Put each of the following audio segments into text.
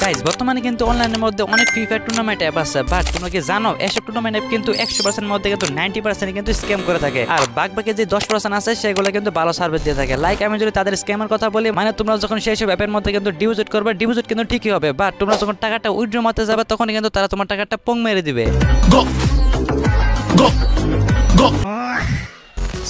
Guys বর্তমানে কিন্তু অনলাইনের মধ্যে অনেক ফ্রি ফায়ার টুর্নামেন্ট অ্যাপ আছে, বাট তোমরা কি জানো এসব টুর্নামেন্ট অ্যাপ কিন্তু 100% মধ্যে কিন্তু 90% কিন্তু স্ক্যাম করে থাকে, আর বাকি যে 10% আছে সেগুলো কিন্তু ভালো সার্ভিস দিয়ে থাকে। লাইক আমি যদি তাদের স্ক্যামের কথা বলি, মানে তোমরা যখন সেই সব অ্যাপের মধ্যে কিন্তু ডিপোজিট করবে, ডিপোজিট কিন্তু ঠিকই হবে, বাট তোমরা যখন টাকাটা উইথড্র মারতে যাবে তখন কিন্তু তারা তোমার টাকাটা পং মেরে দিবে।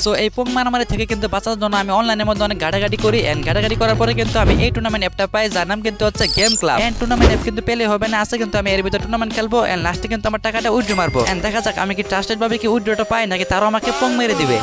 সো এই পং মারামারি থেকে কিন্তু বাঁচার জন্য আমি অনলাইনের মধ্যে অনেক গাড়াগাড়ি করি, এন্ড গাড়াগাড়ি করার পরে কিন্তু আমি এই টুর্নামেন্ট অ্যাপটা পাই, যার নাম কিন্তু হচ্ছে game club. And tournament app কিন্তু পেলে হবে না, আছে কিন্তু আমি এর ভিতরে টুর্নামেন্ট খেলবো, এন্ড লাস্টে কিন্তু আমার টাকাটা উইথড্র মারবো, এন্ড দেখা যাক আমি কি ট্রাস্টেড ভাবে কি উইথড্রটা পাই নাকি তারাও আমাকে পং মেরে দিবে।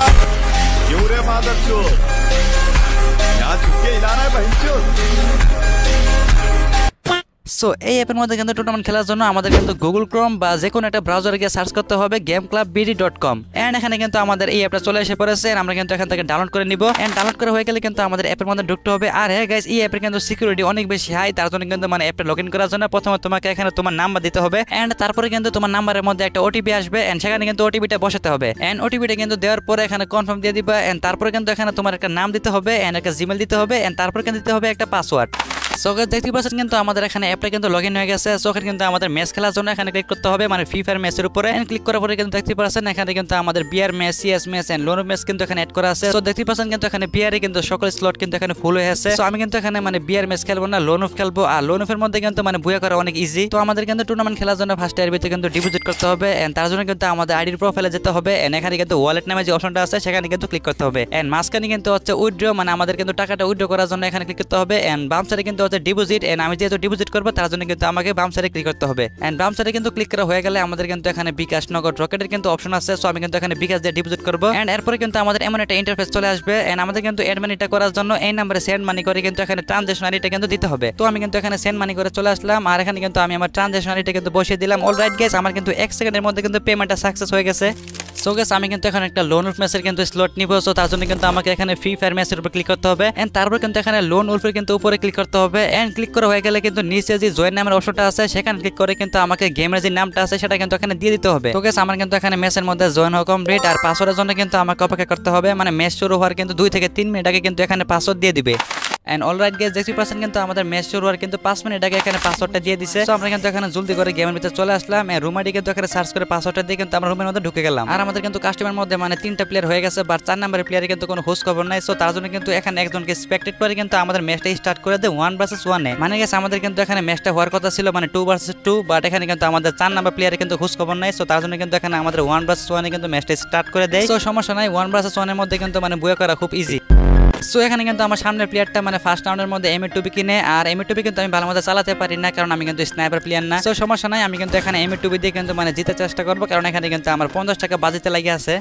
সো এই অ্যাপের মধ্যে কিন্তু টুর্নামেন্ট খেলার জন্য আমাদের কিন্তু গুগল ক্রোম বা যে কোনো একটা ব্রাউজারে গিয়ে সার্চ করতে হবে gameclubbd.com, এন্ড এখানে কিন্তু আমাদের এই অ্যাপটা চলে এসে পড়েছে, আমরা কিন্তু এখান থেকে ডাউনলোড করে নিব, এন্ড ডাউনলোড করে হয়ে গেলে কিন্তু আমাদের অ্যাপের মধ্যে ঢুকতে হবে। আর হ্যাঁ গাইস, এই অ্যাপের কিন্তু সিকিউরিটি অনেক বেশি হাই, তার জন্য কিন্তু মানে অ্যাপটা লগইন করার জন্য প্রথমে তোমাকে এখানে তোমার নাম্বার দিতে হবে, এন্ড তারপরে কিন্তু তোমার নাম্বারের মধ্যে একটা ওটিপি আসবে, এন্ড সেখানে কিন্তু ওটিপিটা বসাতে হবে, এন্ড ওটিপিটা কিন্তু দেওয়ার পরে এখানে কনফার্ম দিয়ে দিবা, এন্ড তারপরে কিন্তু এখানে তোমার একটা নাম দিতে হবে, এন্ড একটা জিমেল দিতে হবে, এন্ড তারপরে কিন্তু দিতে হবে একটা পাসওয়ার্ড। সো গাইস দেখতে পাচ্ছেন কিন্তু আমাদের এখানে অ্যাপটা কিন্তু লগইন হয়ে গেছে। সো এখানে কিন্তু আমাদের ম্যাচ খেলার জন্য এখানে ক্লিক করতে হবে, মানে ফ্রি ফায়ার ম্যাচের উপরে, এন্ড ক্লিক করার পরে কিন্তু দেখতে পাচ্ছেন এখানে কিন্তু আমাদের BR match, CS match and lone match কিন্তু এখানে অ্যাড করা আছে। সো দেখতে পাচ্ছেন কিন্তু এখানে বিআর এ কিন্তু সকল স্লট কিন্তু এখানে ফুল হয়ে আছে। সো আমি কিন্তু এখানে মানে বিআর ম্যাচ খেলবো না, লোন অফ খেলবো, আর লোন অফের মধ্যে কিন্তু মানে বুয়া করা অনেক ইজি। তো আমাদের কিন্তু টুর্নামেন্ট খেলার জন্য ফার্স্ট এর ভিতরে কিন্তু ডিপোজিট করতে হবে, এন্ড তার জন্য কিন্তু আমাদের আইডির প্রোফাইলে যেতে হবে, এন্ড এখানে কিন্তু ওয়ালেট নামে যে অপশনটা আছে সেখানে কিন্তু ক্লিক করতে হবে, এন্ড মাঝখানে কিন্তু হচ্ছে উইথড্র, মানে আমাদের কিন্তু টাকাটা উইথড্র করার জন্য এখানে ক্লিক করতে হবে, এন্ড বাম সাইডে কিন্তু হচ্ছে ডিপোজিট, এন্ড আমি যেহেতু ডিপোজিট করবো তার জন্য কিন্তু আমাকে বাম সাইডে ক্লিক করতে হবে, এন্ড বাম সাইডে কিন্তু ক্লিক করা হয়ে গেলে আমাদের কিন্তু এখানে বিকাশ, নগদ, রকেটের কিন্তু অপশন আছে। সো আমি কিন্তু এখানে বিকাশ দিয়ে ডিপোজিট করবো, এন্ড এরপরে কিন্তু আমাদের এমন একটা ইন্টারফেস চলে আসবে, এন্ড আমাদের কিন্তু এড মানিটা করার জন্য এই নাম্বারে সেন্ড মানি করে কিন্তু এখানে ট্রানজাকশন আইডিটা কিন্তু দিতে হবে। তো আমি কিন্তু এখানে সেন্ড মানি করে চলে আসলাম, আর এখানে কিন্তু আমি আমার ট্রানজাকশন আইডিটা কিন্তু বসিয়ে দিলাম। অলরাইট গাইস, আমার কিন্তু 1 সেকেন্ডের মধ্যে কিন্তু পেমেন্টটা সাকসেস হয়ে গেছে। সো গাইস আমি কিন্তু এখানে একটা লোন উলফ ম্যাচের কিন্তু স্লট নিব, সো তার জন্য কিন্তু আমাকে এখানে ফ্রি ফায়ার ম্যাচের উপর ক্লিক করতে হবে, এন্ড তারপর কিন্তু এখানে লোন উলফের কিন্তু উপরে ক্লিক করতে হবে, এন্ড ক্লিক করা হয়ে গেলে কিন্তু নিচে যে জয়েন নামের অপশনটা আছে সেখানে ক্লিক করে কিন্তু আমাকে গেমের যে নামটা আছে সেটা কিন্তু এখানে দিয়ে দিতে হবে। তো গাইস আমার কিন্তু এখানে ম্যাচের মধ্যে জয়েন হওয়া কমপ্লিট, আর পাসওয়ার্ডের জন্য কিন্তু আমাকে অপেক্ষা করতে হবে, মানে ম্যাচ শুরু হওয়ার কিন্তু 2 থেকে 3 মিনিট আগে কিন্তু এখানে পাসওয়ার্ড দিয়ে দিবে। এন্ড অলরাইট গাইস দেখতে পাচ্ছেন কিন্তু আমাদের ম্যাচ শুরু হওয়ার কিন্তু 5 মিনিট আগে এখানে পাসওয়ার্ডটা দিয়ে দিছে। সো আমরা কিন্তু এখানে জলদি করে গেমের ভিতরে চলে আসলাম, এন্ড রুম আইডি কিন্তু এখানে সার্চ করে পাসওয়ার্ডটা দিয়ে কিন্তু আমরা রুমের মধ্যে ঢুকে গেলাম। আর আমাদের কিন্তু কাস্টমারের মধ্যে মানে 3টা প্লেয়ার হয়ে গেছে, বাট 4 নম্বরের প্লেয়ারে কিন্তু কোনো হোস খবর নাই। সো তার জন্য কিন্তু এখানে একজনকে স্পেক্টেট করে কিন্তু আমাদের ম্যাচটা স্টার্ট করে দেয় 1 ভার্সেস 1 এ। মানে গাইস আমাদের কিন্তু এখানে ম্যাচটা হওয়ার কথা ছিল মানে 2 ভার্সেস 2, বাট এখানে কিন্তু আমাদের 4 নম্বর প্লেয়ারে কিন্তু হোস খবর নাই। সো তার জন্য কিন্তু এখানে আমাদের 1 ভার্সেস 1 এ কিন্তু ম্যাচটা স্টার্ট করে দেয়। সো সমস্যা নাই, 1 ভার্সেস 1 এর মধ্যে কিন্তু মানে বুয়া করা খুব ইজি। সো এখানে কিন্তু আমার সামনের প্লেয়ারটা মানে ফার্স্ট রাউন্ডের মধ্যে M2B কিনে, আর M2B কিন্তু আমি ভালো মতো চালাতে পারি না, কারণ আমি কিন্তু স্নাইপার প্লেয়ার না। সো সমস্যা নাই, আমি কিন্তু এখানে M2B দিয়ে কিন্তু মানে জিতে চেষ্টা করবো, কারণ এখানে কিন্তু আমার 50 টাকা বাজিতে লাগে আছে।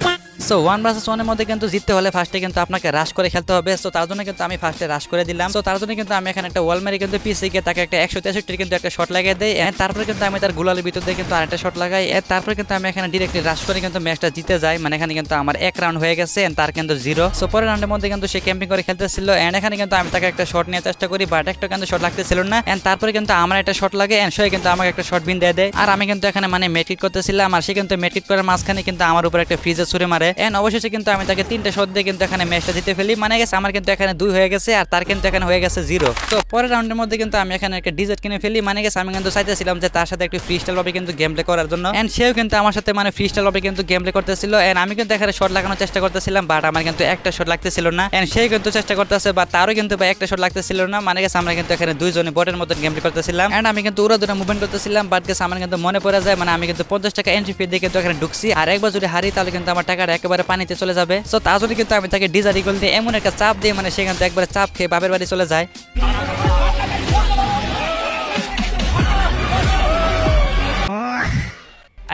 সো 1 ভার্সেস 1 এর মধ্যে কিন্তু জিততে হলে ফার্স্টে কিন্তু আপনাকে রাশ করে খেলতে হবে। সো তার জন্য কিন্তু আমি ফার্স্টে রাশ করে দিলাম। সো তার জন্য কিন্তু আমি এখানে একটা ওয়াল মেরে কিন্তু পিছে গিয়ে তাকে একটা 163 কিন্তু একটা শট লাগিয়ে দেই, এন্ড তারপরে কিন্তু আমি তার গুলালের ভিতর দিয়ে কিন্তু আরেকটা শট লাগাই, এর তারপরে কিন্তু আমি এখানে ডিরেক্টলি রাশ করে কিন্তু ম্যাচটা জিতে যাই। মানে এখানে কিন্তু আমার 1 রাউন্ড হয়ে গেছে, এন্ড তার কিন্তু 0। সো পরের রাউন্ডের মধ্যে কিন্তু সে ক্যাম্পিং করে খেলতেছিল, এন্ড এখানে কিন্তু আমি তাকে একটা শট নিয়ে চেষ্টা করি, বাট একটা কিন্তু শট লাগতেছিল না, এন্ড তারপরে কিন্তু আমার একটা শট লাগে, এন্ড সে কিন্তু আমাকে একটা শট বিন দিয়ে দেয়। আর আমি কিন্তু এখানে মানে মেটকিট করতেছিলাম, আর সে কিন্তু মেটকিট করার মাঝখানে কিন্তু আমার উপর একটা ফ্রিজে ছুড়ে মারে, এন্ড অবশেষে কিন্তু আমি তাকে 3টা শট দিয়ে কিন্তু এখানে ম্যাচটা জিতে ফেলি। মানে গেছে আমার কিন্তু এখানে 2 হয়ে গেছে, আর তার কিন্তু এখানে হয়ে গেছে 0। তো পরের রাউন্ডের মধ্যে কিন্তু আমি এখানে একটা ডিজেট কিনে ফেলি। মানে গেছে আমি কিন্তু চাইতেছিলাম যে তার সাথে একটু ফ্রি স্টাইল ভাবে কিন্তু গেম প্লে করার জন্য, এন্ড সেও কিন্তু আমার সাথে মানে ফ্রি স্টাইল ভাবে কিন্তু গেম প্লে করতেছিল, এন্ড আমি কিন্তু এখানে শট লাগানোর চেষ্টা করতেছিলাম, বাট আমার কিন্তু একটা শট লাগতেছিল না, এন্ড সে কিন্তু চেষ্টা করতেছে, বাট তারও কিন্তু একটা শট লাগতেছিল না। মানে গেছে আমরা কিন্তু এখানে দুইজনে বটের মতো গেম প্লে করতেছিলাম, এন্ড আমি কিন্তু উড়া দুরা মুভমেন্ট করতেছিলাম, বাট গেছে আমার কিন্তু মনে পড়ে যায় মানে আমি কিন্তু 50 টাকা এন্ট্রি ফি দিয়ে কিন্তু এখানে ঢুকছি, আর একবার যদি হারি তাহলে কিন্তু আমার টাকাটা একেবারে পানিতে চলে যাবে। সো তার জন্য কিন্তু আমি তাকে ডিজার ইগল দিয়ে এমন একটা চাপ দিয়ে মানে সেখান থেকে একবারে চাপ খেয়ে বাপের বাড়ি চলে যায়।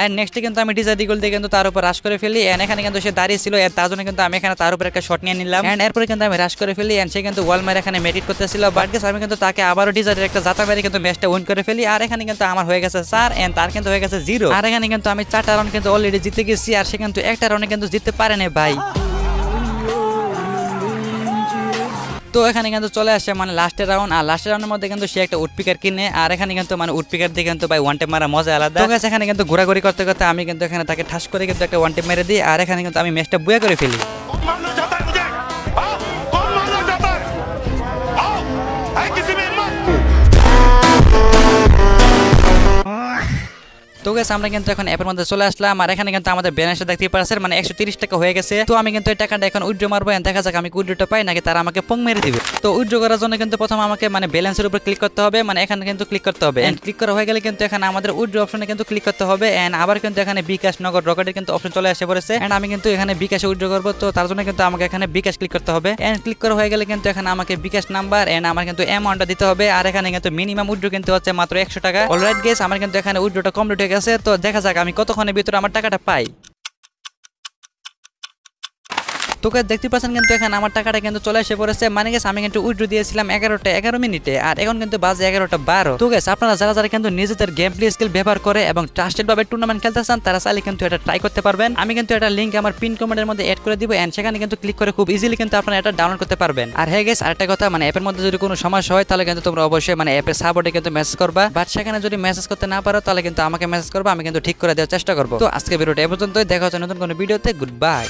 আর নেক্সটে কিন্তু আমি ডিজার ইগল দিয়ে কিন্তু তার উপর রাশ করে ফেলি, এন্ড এখানে কিন্তু সে দাঁড়িয়ে ছিল, এর তার জন্য কিন্তু আমি এখানে তার উপর একটা শট নিয়ে নিলাম, এন্ড এরপরে কিন্তু আমি রাশ করে ফেলি, এন্ড সে কিন্তু ওয়াল মেরে এখানে মেডিট করতেছিল, বাট গেছে আমি কিন্তু তাকে আবারও ডিজারের একটা জাতা মেরে কিন্তু ম্যাচটা উইন করে ফেলি। আর এখানে কিন্তু আমার হয়ে গেছে 4, এন্ড তার কিন্তু হয়ে গেছে 0। আর এখানে কিন্তু আমি 4টা রাউন্ড কিন্তু অলরেডি জিতে গেছি, আর সে কিন্তু একটা রাউন্ডে কিন্তু জিততে পারে না ভাই। তো এখানে কিন্তু চলে আসে মানে লাস্টের রাউন্ড, আর লাস্টের রাউন্ডের মধ্যে কিন্তু সে একটা উডপিকার কিনে, আর এখানে কিন্তু মানে উডপিকার দিয়ে কিন্তু ভাই ওয়ান টেপ মারা মজা আলাদা। তো গাইস এখানে কিন্তু ঘোরাঘুরি করতে করতে আমি কিন্তু এখানে তাকে ঠাস করে কিন্তু একটা ওয়ান টেপ মেরে দিই, আর এখানে কিন্তু আমি ম্যাচটা বুয়া করে ফেলি। তো গাইস আমরা কিন্তু এখন অ্যাপের মধ্যে চলে আসলাম আর এখানে কিন্তু আমাদের ব্যালেন্সটা দেখতে পাচ্ছেন মানে 130 টাকা হয়ে গেছে। তো আমি কিন্তু এই টাকাটা এখন উইথড্র মারবো, দেখা যাক আমি উইথড্রটা পাই নাকি তারা আমাকে পং মেরে দিবে। তো উইথড্র করার জন্য কিন্তু প্রথমে আমাকে মানে ব্যালেন্সের উপর ক্লিক করতে হবে, মানে এখানে কিন্তু ক্লিক করতে হবে। এন্ড ক্লিক করা হয়ে গেলে কিন্তু এখানে আমাদের উইথড্র অপশনে কিন্তু ক্লিক করতে হবে। এন্ড আবার কিন্তু এখানে বিকাশ, নগদ, রকেটের কিন্তু অপশন চলে আসে পড়েছে। এন্ড আমি কিন্তু এখানে বিকাশে উইথড্র করব, তো তার জন্য কিন্তু আমাকে এখানে বিকাশ ক্লিক করতে হবে। এন্ড ক্লিক করা হয়ে গেলে কিন্তু এখানে আমাকে বিকাশ নাম্বার এন্ড আমার কিন্তু অ্যামাউন্টটা দিতে হবে। আর এখানে কিন্তু মিনিমাম উইথড্র কিন্তু হচ্ছে মাত্র 100 টাকা। অলরাইট গাইস আমার কিন্তু এখানে উইথড্রটা কমপ্লিট হয়ে গেছে। তো দেখা যাক আমি কতক্ষণের ভিতরে আমার টাকাটা পাই। তো গাইস দেখতে পাচ্ছেন কিন্তু এখানে আমার টাকাটা কিন্তু চলে এসে পড়েছে। মানে গাইস আমি কিন্তু উইথড্র দিয়েছিলাম 11টা 11 মিনিটে আর এখন কিন্তু বাজে 11টা 12। তো গাইস আপনারা যারা যারা কিন্তু নিজেদের গেম প্লে স্কিল ব্যবহার করে এবং ট্রাস্টেড ভাবে টুর্নামেন্ট খেলতে চান তারা চাইলে কিন্তু এটা ট্রাই করতে পারবেন। আমি কিন্তু এটা লিংক আমার পিন কমেন্টের মধ্যে অ্যাড করে দিব এন্ড সেখানে কিন্তু ক্লিক করে খুব ইজিলি কিন্তু আপনারা এটা ডাউনলোড করতে পারবেন। আর হ্যাঁ গাইস আরেকটা কথা, মানে অ্যাপের মধ্যে যদি কোনো সমস্যা হয় তাহলে কিন্তু তোমরা অবশ্যই মানে অ্যাপের সাপোর্টে কিন্তু মেসেজ করবা, বাট সেখানে যদি মেসেজ করতে না পারো তাহলে কিন্তু আমাকে মেসেজ করবা, আমি কিন্তু ঠিক করে দেওয়ার চেষ্টা করব। তো আজকে ভিডিওটা এ পর্যন্তই, দেখা হচ্ছে নতুন কোনো ভিডিওতে। Good bye.